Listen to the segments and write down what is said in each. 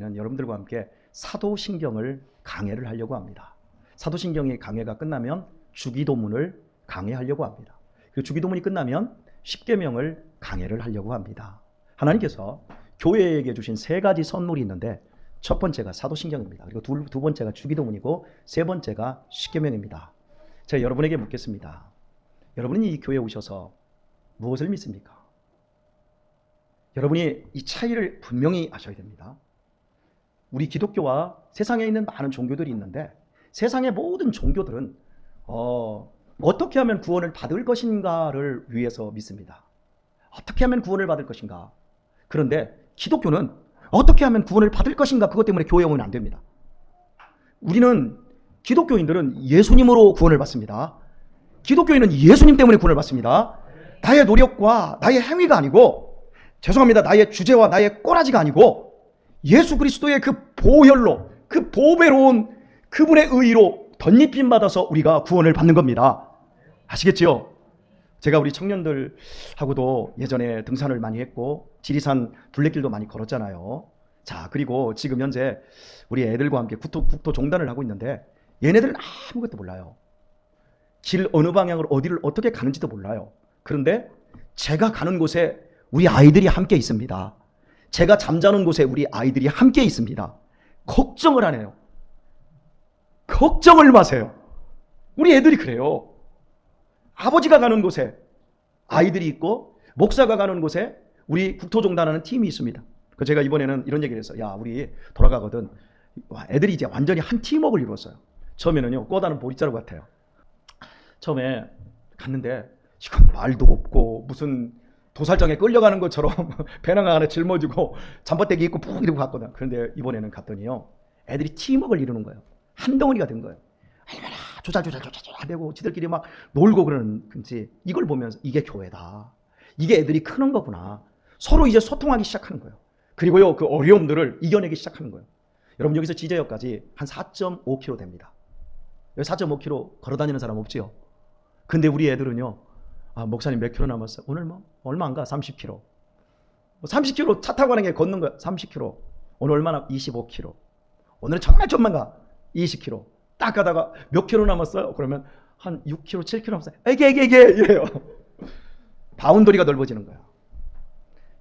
여러분들과 함께 사도신경을 강해를 하려고 합니다. 사도신경의 강해가 끝나면 주기도문을 강해하려고 합니다. 그 주기도문이 끝나면 십계명을 강해를 하려고 합니다. 하나님께서 교회에게 주신 세 가지 선물이 있는데 첫 번째가 사도신경입니다. 그리고 두 번째가 주기도문이고 세 번째가 십계명입니다. 제가 여러분에게 묻겠습니다. 여러분이 이 교회에 오셔서 무엇을 믿습니까? 여러분이 이 차이를 분명히 아셔야 됩니다. 우리 기독교와 세상에 있는 많은 종교들이 있는데 세상의 모든 종교들은 어떻게 하면 구원을 받을 것인가를 위해서 믿습니다. 어떻게 하면 구원을 받을 것인가. 그런데 기독교는 어떻게 하면 구원을 받을 것인가 그것 때문에 교회에 오면 안 됩니다. 우리는 기독교인들은 예수님으로 구원을 받습니다. 기독교인은 예수님 때문에 구원을 받습니다. 나의 노력과 나의 행위가 아니고, 죄송합니다, 나의 주제와 나의 꼬라지가 아니고 예수 그리스도의 그 보혈로, 그 보배로운 그분의 의로 덧입힘 받아서 우리가 구원을 받는 겁니다. 아시겠지요? 제가 우리 청년들하고도 예전에 등산을 많이 했고 지리산 둘레길도 많이 걸었잖아요. 자, 그리고 지금 현재 우리 애들과 함께 국토 종단을 하고 있는데 얘네들은 아무것도 몰라요. 길 어느 방향으로 어디를 어떻게 가는지도 몰라요. 그런데 제가 가는 곳에 우리 아이들이 함께 있습니다. 제가 잠자는 곳에 우리 아이들이 함께 있습니다. 걱정을 안 해요. 걱정을 마세요. 우리 애들이 그래요. 아버지가 가는 곳에 아이들이 있고 목사가 가는 곳에 우리 국토종단하는 팀이 있습니다. 제가 이번에는 이런 얘기를 했어요. 야, 우리 돌아가거든. 애들이 이제 완전히 한 팀워크를 이루었어요. 처음에는요, 꼬다는 보리자루 같아요. 처음에 갔는데 이건 말도 없고 무슨 도살장에 끌려가는 것처럼 배낭 안에 짊어지고 잠바떼기 입고 푹 이러고 갔거든. 그런데 이번에는 갔더니요, 애들이 팀워크를 이루는 거예요. 한 덩어리가 된 거예요. 얼마나 조잘되고 지들끼리 막 놀고 그러는 건지, 이걸 보면서 이게 교회다. 이게 애들이 크는 거구나. 서로 이제 소통하기 시작하는 거예요. 그리고요, 그 어려움들을 이겨내기 시작하는 거예요. 여러분, 여기서 지제역까지 한 4.5km 됩니다. 여기 4.5km 걸어다니는 사람 없지요? 근데 우리 애들은요, 목사님 몇 킬로 남았어요? 오늘 뭐 얼마 안 가? 30km. 30km 차 타고 가는 게 걷는 거야. 30km. 오늘 얼마나? 25km. 오늘은 정말 좀만 가. 20km. 딱 가다가 몇 킬로 남았어요? 그러면 한 6km, 7km 남았어요. 에게 이래요. 바운더리가 넓어지는 거야.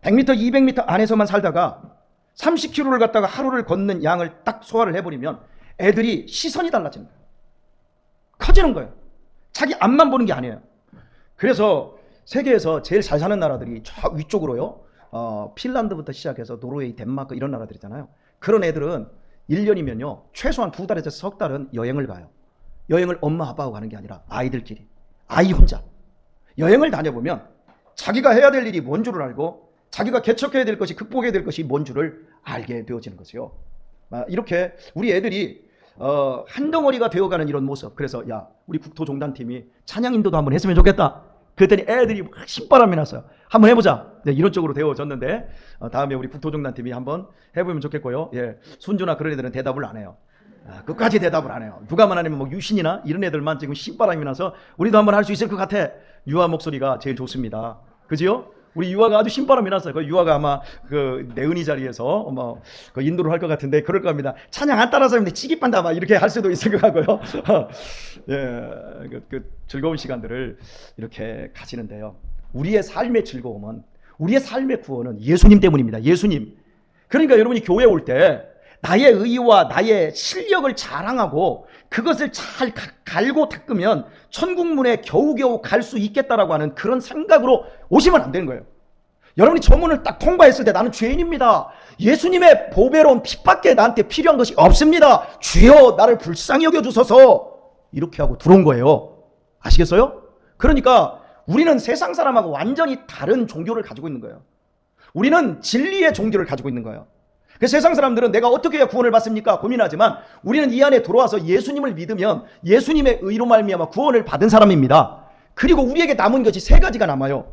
100m, 200m 안에서만 살다가 30km를 갔다가 하루를 걷는 양을 딱 소화를 해버리면 애들이 시선이 달라지는 거예요. 커지는 거예요. 자기 앞만 보는 게 아니에요. 그래서 세계에서 제일 잘 사는 나라들이 저 위쪽으로요, 핀란드부터 시작해서 노르웨이, 덴마크 이런 나라들이잖아요. 그런 애들은 1년이면요 최소한 2달에서 석 달은 여행을 가요. 여행을 엄마 아빠하고 가는 게 아니라 아이들끼리, 아이 혼자 여행을 다녀보면 자기가 해야 될 일이 뭔 줄을 알고 자기가 개척해야 될 것이, 극복해야 될 것이 뭔 줄을 알게 되어지는 거죠. 이렇게 우리 애들이 한 덩어리가 되어가는 이런 모습. 그래서 야, 우리 국토종단팀이 찬양 인도도 한번 했으면 좋겠다. 그랬더니 애들이 막 신바람이 났어요. 한번 해보자. 네, 이런 쪽으로 되어졌는데 다음에 우리 국토종단팀이 한번 해보면 좋겠고요. 예, 순주나 그런 애들은 대답을 안 해요. 끝까지 대답을 안 해요. 누가만 아니면 뭐 유신이나 이런 애들만 지금 신바람이 나서 우리도 한번 할 수 있을 것 같아. 유아 목소리가 제일 좋습니다. 그지요? 우리 유아가 아주 신바람이 났어요. 그 유아가 아마 그 내은이 자리에서 그 인도를 할 것 같은데 그럴 겁니다. 찬양 안 따라서 했는데 찌깃반다 막 이렇게 할 수도 있을 것 같고요. 예, 그 즐거운 시간들을 이렇게 가지는데요. 우리의 삶의 즐거움은, 우리의 삶의 구원은 예수님 때문입니다. 예수님. 그러니까 여러분이 교회에 올 때 나의 의와 나의 실력을 자랑하고 그것을 잘 갈고 닦으면 천국문에 겨우겨우 갈 수 있겠다라고 하는 그런 생각으로 오시면 안 되는 거예요. 여러분이 저 문을 딱 통과했을 때 나는 죄인입니다. 예수님의 보배로운 피밖에 나한테 필요한 것이 없습니다. 주여 나를 불쌍히 여겨주소서. 이렇게 하고 들어온 거예요. 아시겠어요? 그러니까 우리는 세상 사람하고 완전히 다른 종교를 가지고 있는 거예요. 우리는 진리의 종교를 가지고 있는 거예요. 세상 사람들은 내가 어떻게 해야 구원을 받습니까? 고민하지만 우리는 이 안에 들어와서 예수님을 믿으면 예수님의 의로 말미암아 구원을 받은 사람입니다. 그리고 우리에게 남은 것이 세 가지가 남아요.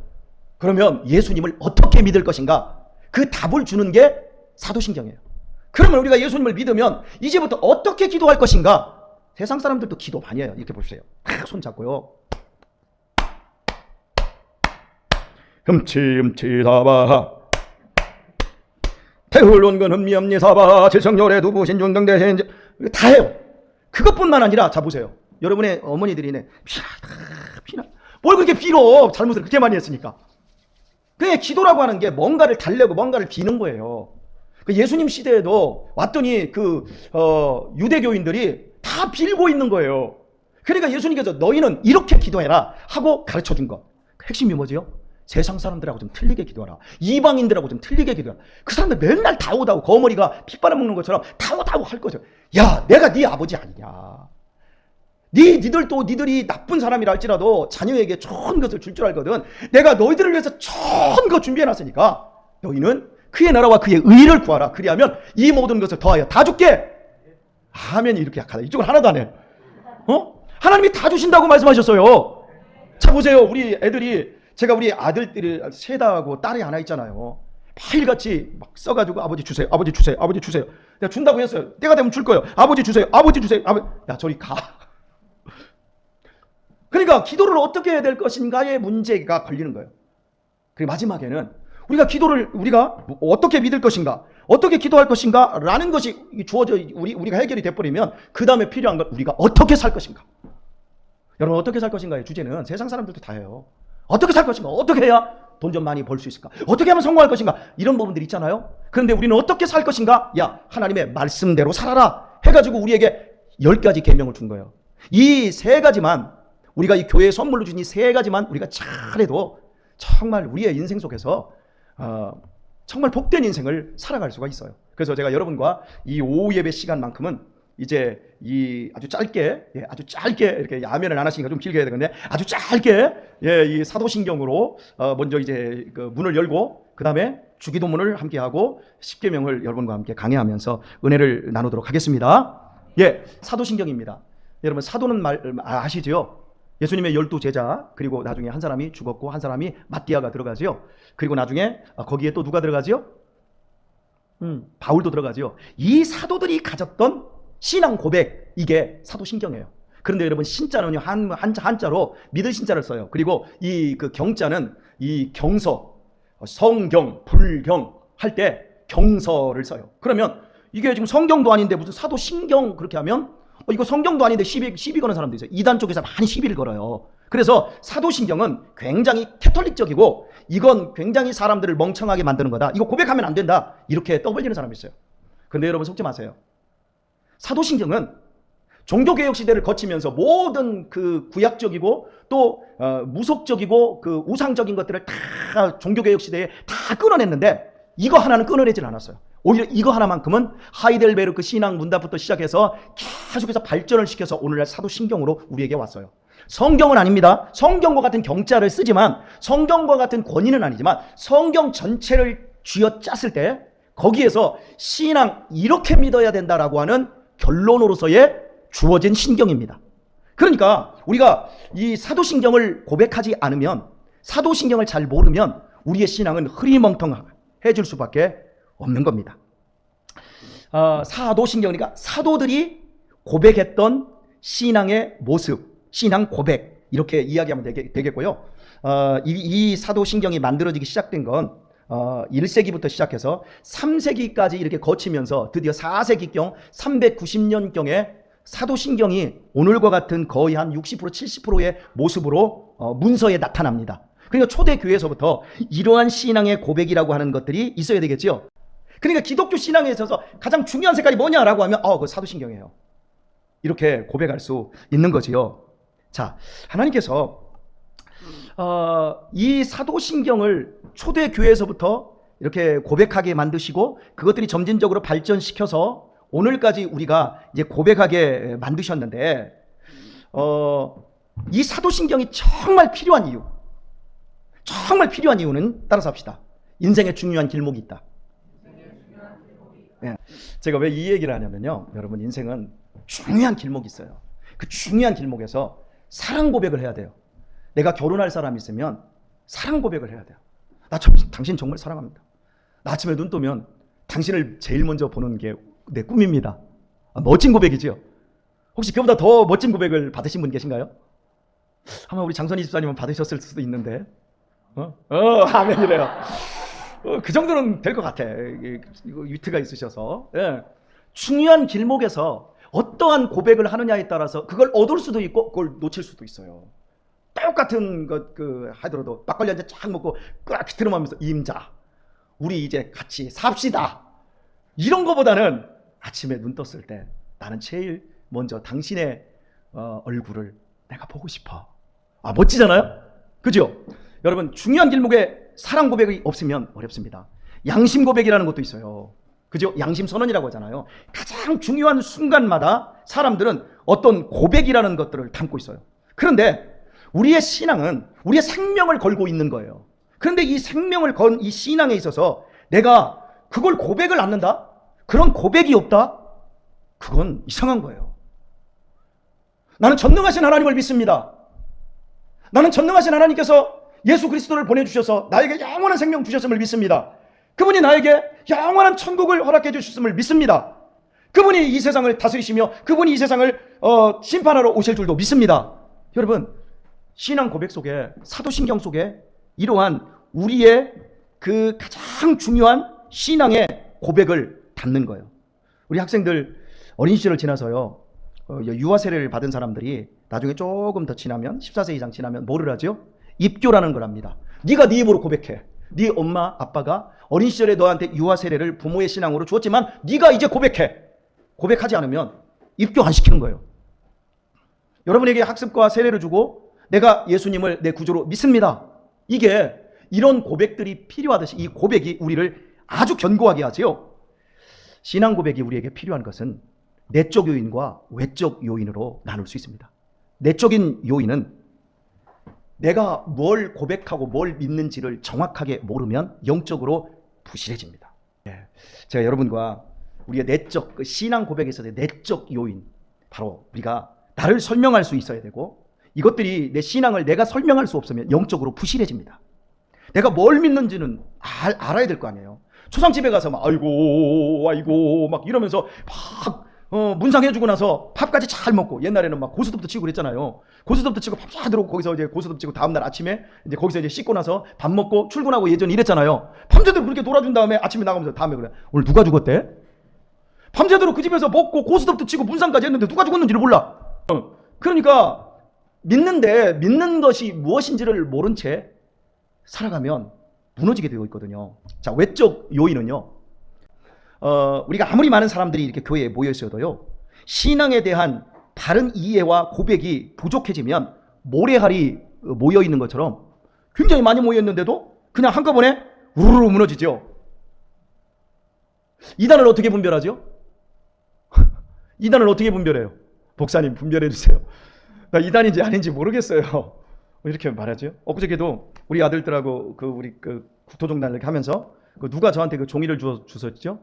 그러면 예수님을 어떻게 믿을 것인가? 그 답을 주는 게 사도신경이에요. 그러면 우리가 예수님을 믿으면 이제부터 어떻게 기도할 것인가? 세상 사람들도 기도 많이 해요. 이렇게 보세요. 손 잡고요. 흠치 다바 해울 온건 흠미엄니 사바 칠성열애 두부신 중등대신 다 해요. 그것뿐만 아니라 자 보세요. 여러분의 어머니들이네 피나 뭘 그렇게 빌어. 잘못을 그렇게 많이 했으니까. 그냥 기도라고 하는 게 뭔가를 달래고 뭔가를 비는 거예요. 예수님 시대에도 왔더니 유대교인들이 다 빌고 있는 거예요. 그러니까 예수님께서 너희는 이렇게 기도해라 하고 가르쳐준 것. 핵심이 뭐지요? 세상 사람들하고 좀 틀리게 기도하라. 이방인들하고 좀 틀리게 기도하라. 그 사람들 맨날 다오다오 거머리가 피 빨아먹는 것처럼 다오다오 할 거죠. 야, 내가 네 아버지 아니냐. 니들이 나쁜 사람이라 할지라도 자녀에게 좋은 것을 줄 줄 알거든. 내가 너희들을 위해서 좋은 거 준비해놨으니까 너희는 그의 나라와 그의 의를 구하라. 그리하면 이 모든 것을 더하여 다 줄게. 하면 이렇게 약하다. 이쪽은 하나도 안 해. 하나님이 다 주신다고 말씀하셨어요. 자 보세요. 우리 애들이 제가 우리 아들들이 셋 하고 딸이 하나 있잖아요. 매일같이 막 써가지고 아버지 주세요. 아버지 주세요. 아버지 주세요. 내가 준다고 했어요. 때가 되면 줄 거예요. 아버지 주세요. 아버지 주세요. 야 저리 가. 그러니까 기도를 어떻게 해야 될 것인가의 문제가 걸리는 거예요. 그리고 마지막에는 우리가 어떻게 믿을 것인가, 어떻게 기도할 것인가 라는 것이 주어져 우리가 해결이 돼버리면 그 다음에 필요한 건 우리가 어떻게 살 것인가. 여러분 어떻게 살 것인가의 주제는 세상 사람들도 다 해요. 어떻게 살 것인가, 어떻게 해야 돈 좀 많이 벌 수 있을까, 어떻게 하면 성공할 것인가, 이런 부분들이 있잖아요. 그런데 우리는 어떻게 살 것인가, 야 하나님의 말씀대로 살아라 해가지고 우리에게 10가지 계명을 준 거예요. 이 3가지만 우리가 이 교회에 선물로 준 이 3가지만 우리가 잘해도 정말 우리의 인생 속에서 정말 복된 인생을 살아갈 수가 있어요. 그래서 제가 여러분과 이 오후 예배 시간만큼은 이제 이 아주 짧게 이렇게 야면을 안 하시니까 좀 길게 해야 되는데 아주 짧게 이 사도신경으로 먼저 이제 그 문을 열고 그 다음에 주기도문을 함께 하고 십계명을 여러분과 함께 강해하면서 은혜를 나누도록 하겠습니다. 사도신경입니다. 여러분 사도는 아시죠? 예수님의 12제자, 그리고 나중에 한 사람이 죽었고 한 사람이 마띠아가 들어가죠. 그리고 나중에 거기에 또 누가 들어가죠? 바울도 들어가죠. 이 사도들이 가졌던 신앙 고백, 이게 사도신경이에요. 그런데 여러분 신자는요 한자로 믿을 신자를 써요. 그리고 이 그 경자는 이 경서, 성경, 불경 할 때 경서를 써요. 그러면 이게 지금 성경도 아닌데 무슨 사도신경 그렇게 하면 이거 성경도 아닌데 시비 거는 사람도 있어요. 이단 쪽에서 많이 시비를 걸어요. 그래서 사도신경은 굉장히 캐톨릭적이고 이건 굉장히 사람들을 멍청하게 만드는 거다. 이거 고백하면 안 된다. 이렇게 떠벌리는 사람이 있어요. 그런데 여러분 속지 마세요. 사도신경은 종교개혁 시대를 거치면서 모든 그 구약적이고 또 무속적이고 그 우상적인 것들을 다 종교개혁 시대에 다 끊어냈는데 이거 하나는 끊어내질 않았어요. 오히려 이거 하나만큼은 하이델베르크 신앙 문답부터 시작해서 계속해서 발전을 시켜서 오늘날 사도신경으로 우리에게 왔어요. 성경은 아닙니다. 성경과 같은 경자를 쓰지만 성경과 같은 권위는 아니지만 성경 전체를 쥐어짰을 때 거기에서 신앙 이렇게 믿어야 된다라고 하는 결론으로서의 주어진 신경입니다. 그러니까 우리가 이 사도신경을 고백하지 않으면, 사도신경을 잘 모르면 우리의 신앙은 흐리멍텅해질 수밖에 없는 겁니다. 사도신경이니까 사도들이 고백했던 신앙의 모습, 신앙 고백, 이렇게 이야기하면 되겠고요. 이 사도신경이 만들어지기 시작된 건 1세기부터 시작해서 3세기까지 이렇게 거치면서 드디어 4세기경 390년경에 사도신경이 오늘과 같은 거의 한 60% 70%의 모습으로 문서에 나타납니다. 그러니까 초대교회에서부터 이러한 신앙의 고백이라고 하는 것들이 있어야 되겠죠. 그러니까 기독교 신앙에 있어서 가장 중요한 색깔이 뭐냐라고 하면 그거 사도신경이에요. 이렇게 고백할 수 있는 거지요. 자, 하나님께서 이 사도신경을 초대교회에서부터 이렇게 고백하게 만드시고 그것들이 점진적으로 발전시켜서 오늘까지 우리가 이제 고백하게 만드셨는데 이 사도신경이 정말 필요한 이유는 따라서 합시다. 인생에 중요한 길목이 있다. 제가 왜 이 얘기를 하냐면요, 여러분 인생은 중요한 길목이 있어요. 그 중요한 길목에서 사랑 고백을 해야 돼요. 내가 결혼할 사람이 있으면 사랑 고백을 해야 돼요. 당신 정말 사랑합니다. 나 아침에 눈 뜨면 당신을 제일 먼저 보는 게 내 꿈입니다. 멋진 고백이죠. 혹시 그보다 더 멋진 고백을 받으신 분 계신가요? 아마 우리 장선희 집사님은 받으셨을 수도 있는데 아멘이래요. 그 정도는 될 것 같아. 이거 위트가 있으셔서. 예. 중요한 길목에서 어떠한 고백을 하느냐에 따라서 그걸 얻을 수도 있고 그걸 놓칠 수도 있어요. 똑같은 것 하더라도 막걸리 한 잔 쫙 먹고 꽉 비트름하면서 임자, 우리 이제 같이 삽시다. 이런 거보다는 아침에 눈 떴을 때 나는 제일 먼저 당신의 얼굴을 내가 보고 싶어. 멋지잖아요? 그죠? 여러분, 중요한 길목에 사랑 고백이 없으면 어렵습니다. 양심 고백이라는 것도 있어요. 그죠? 양심 선언이라고 하잖아요. 가장 중요한 순간마다 사람들은 어떤 고백이라는 것들을 담고 있어요. 그런데 우리의 신앙은 우리의 생명을 걸고 있는 거예요. 그런데 이 생명을 건 이 신앙에 있어서 내가 그걸 고백을 않는다? 그런 고백이 없다? 그건 이상한 거예요. 나는 전능하신 하나님을 믿습니다. 나는 전능하신 하나님께서 예수 그리스도를 보내주셔서 나에게 영원한 생명 주셨음을 믿습니다. 그분이 나에게 영원한 천국을 허락해 주셨음을 믿습니다. 그분이 이 세상을 다스리시며 그분이 이 세상을 심판하러 오실 줄도 믿습니다. 여러분, 신앙 고백 속에, 사도신경 속에 이러한 우리의 그 가장 중요한 신앙의 고백을 담는 거예요. 우리 학생들 어린 시절을 지나서요, 유아 세례를 받은 사람들이 나중에 조금 더 지나면 14세 이상 지나면 뭐를 하죠? 입교라는 걸 합니다. 네가 네 입으로 고백해. 네 엄마 아빠가 어린 시절에 너한테 유아 세례를 부모의 신앙으로 주었지만 네가 이제 고백해. 고백하지 않으면 입교 안 시키는 거예요. 여러분에게 학습과 세례를 주고 내가 예수님을 내 구주로 믿습니다. 이게 이런 고백들이 필요하듯이 이 고백이 우리를 아주 견고하게 하지요. 신앙 고백이 우리에게 필요한 것은 내적 요인과 외적 요인으로 나눌 수 있습니다. 내적인 요인은 내가 뭘 고백하고 뭘 믿는지를 정확하게 모르면 영적으로 부실해집니다. 제가 여러분과 우리의 내적 신앙 고백에 있어서의 내적 요인, 바로 우리가 나를 설명할 수 있어야 되고 이것들이 내 신앙을 내가 설명할 수 없으면 영적으로 부실해집니다. 내가 뭘 믿는지는 알아야 될 거 아니에요. 초상집에 가서 막 아이고 막 이러면서 막 문상해주고 나서 밥까지 잘 먹고, 옛날에는 막 고스톱도 치고 그랬잖아요. 고스톱도 치고 밥 잘 들어오고 거기서 이제 고스톱 치고 다음날 아침에 이제 거기서 이제 씻고 나서 밥 먹고 출근하고 예전에 이랬잖아요. 밤새도록 그렇게 놀아준 다음에 아침에 나가면서 다음에 그래, 오늘 누가 죽었대? 밤새도록 그 집에서 먹고 고스톱도 치고 문상까지 했는데 누가 죽었는지를 몰라. 그러니까 믿는 것이 무엇인지를 모른 채 살아가면 무너지게 되고 있거든요. 자, 외적 요인은요, 우리가 아무리 많은 사람들이 이렇게 교회에 모여 있어도요, 신앙에 대한 바른 이해와 고백이 부족해지면 모래알이 모여 있는 것처럼 굉장히 많이 모여 있는데도 그냥 한꺼번에 우르르 무너지죠. 이단을 어떻게 분별하죠? 이단을 어떻게 분별해요? 목사님 분별해 주세요. 나 이단인지 아닌지 모르겠어요. 이렇게 말하죠. 엊그저께도 우리 아들들하고 우리 국토종단을 이렇게 하면서 누가 저한테 그 종이를 주셨죠?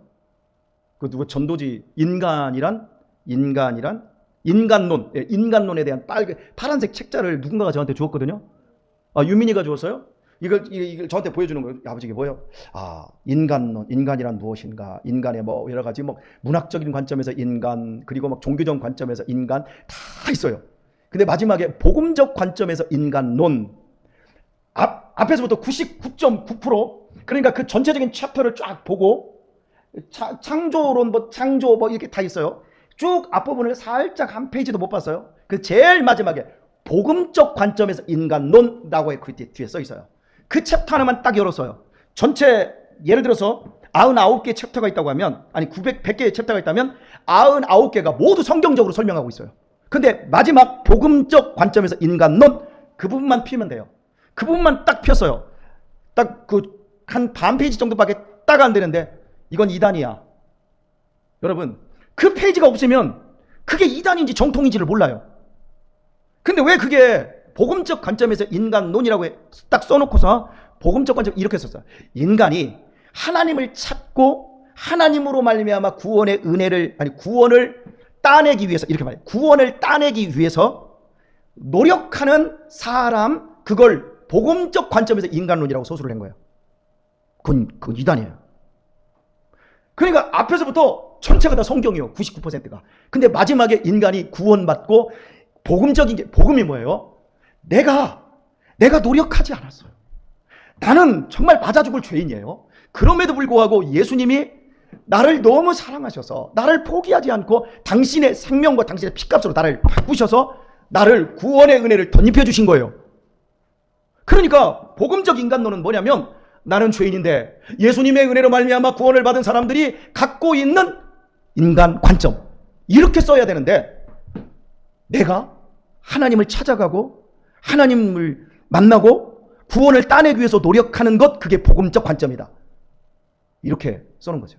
그 누구 전도지 인간론, 인간론에 대한 파란색 책자를 누군가가 저한테 주었거든요. 유민이가 주었어요. 이걸 저한테 보여주는 거예요. 아버지 이게 뭐예요? 인간론, 인간이란 무엇인가? 인간의 뭐 여러 가지 뭐 문학적인 관점에서 인간, 그리고 막 종교적 관점에서 인간 다 있어요. 근데 마지막에 복음적 관점에서 인간론, 앞에서부터 99.9%, 그러니까 그 전체적인 챕터를 쫙 보고 창조론, 창조 이렇게 다 있어요. 쭉 앞부분을 살짝 한 페이지도 못 봤어요. 그 제일 마지막에 복음적 관점에서 인간론이라고 그 뒤에 써 있어요. 그 챕터 하나만 딱 열었어요. 전체 예를 들어서 99개 챕터가 있다고 하면, 아니 100개의 챕터가 있다면 99개가 모두 성경적으로 설명하고 있어요. 근데 마지막 복음적 관점에서 인간론, 그 부분만 피면 돼요. 그 부분만 딱 폈어요. 딱 한 반 페이지 정도밖에 딱 안 되는데 이건 이단이야. 여러분, 그 페이지가 없으면 그게 이단인지 정통인지를 몰라요. 근데 왜 그게 복음적 관점에서 인간론이라고 딱 써놓고서 복음적 관점 이렇게 썼어요. 인간이 하나님을 찾고 하나님으로 말미암아 구원의 은혜를, 구원을 따내기 위해서, 이렇게 말해요. 구원을 따내기 위해서 노력하는 사람, 그걸 복음적 관점에서 인간론이라고 소술을 한 거예요. 그건 이단이에요. 그러니까 앞에서부터 전체가 다 성경이에요. 99%가. 근데 마지막에 인간이 구원받고 복음적인 게, 복음이 뭐예요? 내가 노력하지 않았어요. 나는 정말 맞아 죽을 죄인이에요. 그럼에도 불구하고 예수님이 나를 너무 사랑하셔서 나를 포기하지 않고 당신의 생명과 당신의 피값으로 나를 바꾸셔서 나를 구원의 은혜를 덧입혀 주신 거예요. 그러니까 복음적 인간론은 뭐냐면 나는 죄인인데 예수님의 은혜로 말미암아 구원을 받은 사람들이 갖고 있는 인간 관점, 이렇게 써야 되는데 내가 하나님을 찾아가고 하나님을 만나고 구원을 따내기 위해서 노력하는 것, 그게 복음적 관점이다. 이렇게 써놓은 거죠.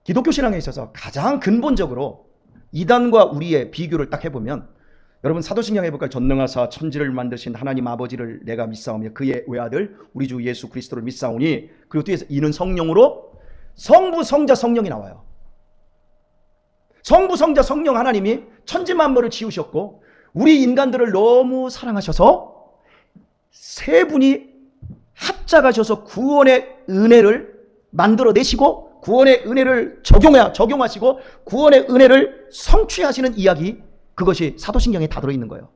기독교 신앙에 있어서 가장 근본적으로 이단과 우리의 비교를 딱 해보면, 여러분 사도신경 해볼까요? 전능하사 천지를 만드신 하나님 아버지를 내가 믿사오며 그의 외아들 우리 주 예수 그리스도를 믿사오니, 그리고 뒤에서 이는 성령으로, 성부 성자 성령이 나와요. 성부 성자 성령 하나님이 천지 만물을 지으셨고 우리 인간들을 너무 사랑하셔서 세 분이 합작하셔서 구원의 은혜를 만들어내시고 구원의 은혜를 적용하시고 구원의 은혜를 성취하시는 이야기, 그것이 사도신경에 다 들어있는 거예요.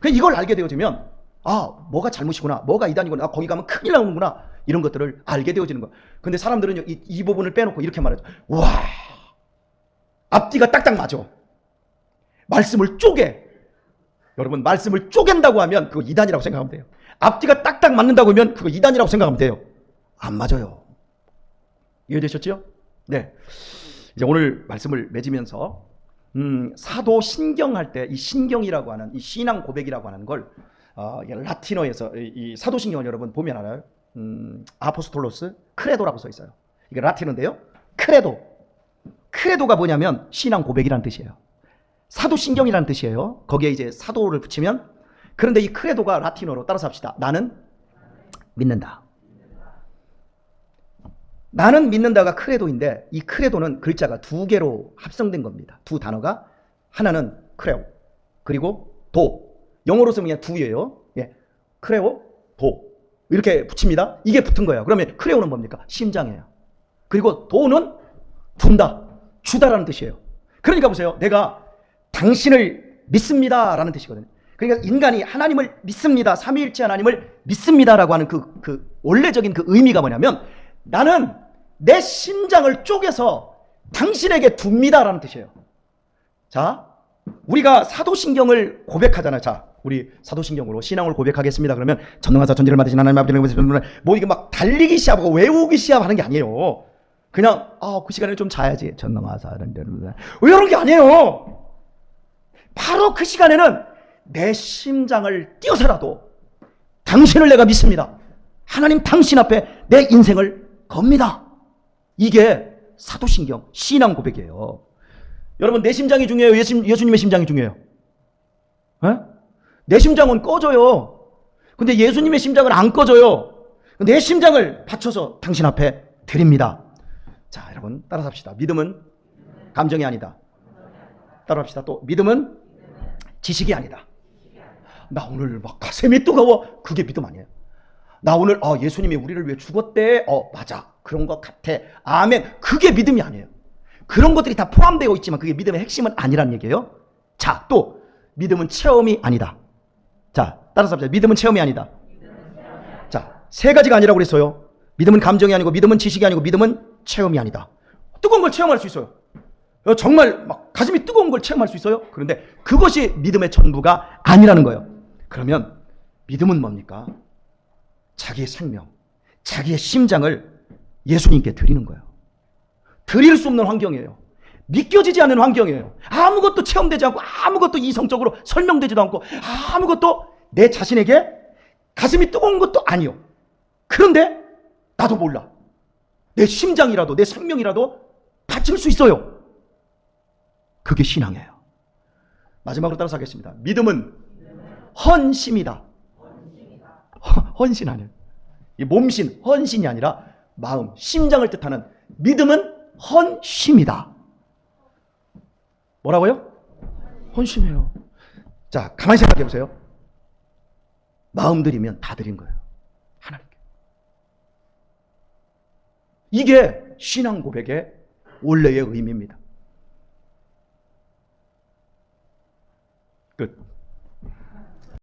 이걸 알게 되어지면 뭐가 잘못이구나, 뭐가 이단이구나, 거기 가면 큰일 나오는구나, 이런 것들을 알게 되어지는 거예요. 근데 사람들은 이 부분을 빼놓고 이렇게 말하죠. 와, 앞뒤가 딱딱 맞아. 말씀을 쪼개. 여러분, 말씀을 쪼갠다고 하면 그거 이단이라고 생각하면 돼요. 앞뒤가 딱딱 맞는다고 하면 그거 이단이라고 생각하면 돼요. 안 맞아요. 이해되셨죠? 네. 이제 오늘 말씀을 맺으면서 사도 신경 할 때 이 신경이라고 하는 이 신앙 고백이라고 하는 걸 라틴어에서 이 사도 신경을 여러분 보면 알아요. 아포스톨로스 크레도라고 써 있어요. 이게 라틴어인데요. 크레도가 뭐냐면 신앙 고백이라는 뜻이에요. 사도 신경이라는 뜻이에요. 거기에 이제 사도를 붙이면, 그런데 이 크레도가 라틴어로 따라서 합시다. 나는 믿는다. 나는 믿는다가 크레도인데, 이 크레도는 글자가 두 개로 합성된 겁니다. 두 단어가, 하나는 크레오, 그리고 도. 영어로 쓰면 그냥 두예요. 예. 크레오, 도. 이렇게 붙입니다. 이게 붙은 거예요. 그러면 크레오는 뭡니까? 심장이에요. 그리고 도는 둔다, 주다라는 뜻이에요. 그러니까 보세요. 내가 당신을 믿습니다라는 뜻이거든요. 그러니까 인간이 하나님을 믿습니다, 삼위일체 하나님을 믿습니다라고 하는 그 원래적인 그 의미가 뭐냐면, 나는 내 심장을 쪼개서 당신에게 둡니다라는 뜻이에요. 자, 우리가 사도신경을 고백하잖아요. 자, 우리 사도신경으로 신앙을 고백하겠습니다. 그러면 전능하사 천지를 만드신 하나님 아버지를 뭐 이게 막 달리기 시합하고 외우기 시합하는 게 아니에요. 그냥 그 시간에 좀 자야지. 전능하사 이런 게 아니에요. 바로 그 시간에는 내 심장을 띄어서라도 당신을 내가 믿습니다. 하나님 당신 앞에 내 인생을 겁니다. 이게 사도신경 신앙 고백이에요. 여러분, 내 심장이 중요해요? 예수님의 심장이 중요해요? 에? 내 심장은 꺼져요. 근데 예수님의 심장은 안 꺼져요. 내 심장을 바쳐서 당신 앞에 드립니다. 자, 여러분 따라서 합시다. 믿음은 감정이 아니다. 따라 합시다. 또 믿음은 지식이 아니다. 나 오늘 막 가슴이 뜨거워. 그게 믿음 아니에요. 나 오늘 예수님이 우리를 위해 죽었대. 맞아. 그런 것 같아. 아멘. 그게 믿음이 아니에요. 그런 것들이 다 포함되어 있지만 그게 믿음의 핵심은 아니라는 얘기예요. 자, 또 믿음은 체험이 아니다. 자, 따라서 합시다. 믿음은 체험이 아니다. 자, 세 가지가 아니라고 그랬어요. 믿음은 감정이 아니고, 믿음은 지식이 아니고, 믿음은 체험이 아니다. 뜨거운 걸 체험할 수 있어요. 정말 막 가슴이 뜨거운 걸 체험할 수 있어요. 그런데 그것이 믿음의 전부가 아니라는 거예요. 그러면 믿음은 뭡니까? 자기의 생명, 자기의 심장을 예수님께 드리는 거예요. 드릴 수 없는 환경이에요. 믿겨지지 않는 환경이에요. 아무것도 체험되지 않고, 아무것도 이성적으로 설명되지도 않고, 아무것도 내 자신에게 가슴이 뜨거운 것도 아니요. 그런데 나도 몰라. 내 심장이라도, 내 생명이라도 바칠 수 있어요. 그게 신앙이에요. 마지막으로 따라서 하겠습니다. 믿음은 헌심이다. 헌신 아니에요. 이 몸신, 헌신이 아니라 마음, 심장을 뜻하는 믿음은 헌심이다. 뭐라고요? 헌심이에요. 자, 가만히 생각해 보세요. 마음 들이면 다 드린 거예요. 하나님께. 이게 신앙 고백의 원래의 의미입니다. 끝.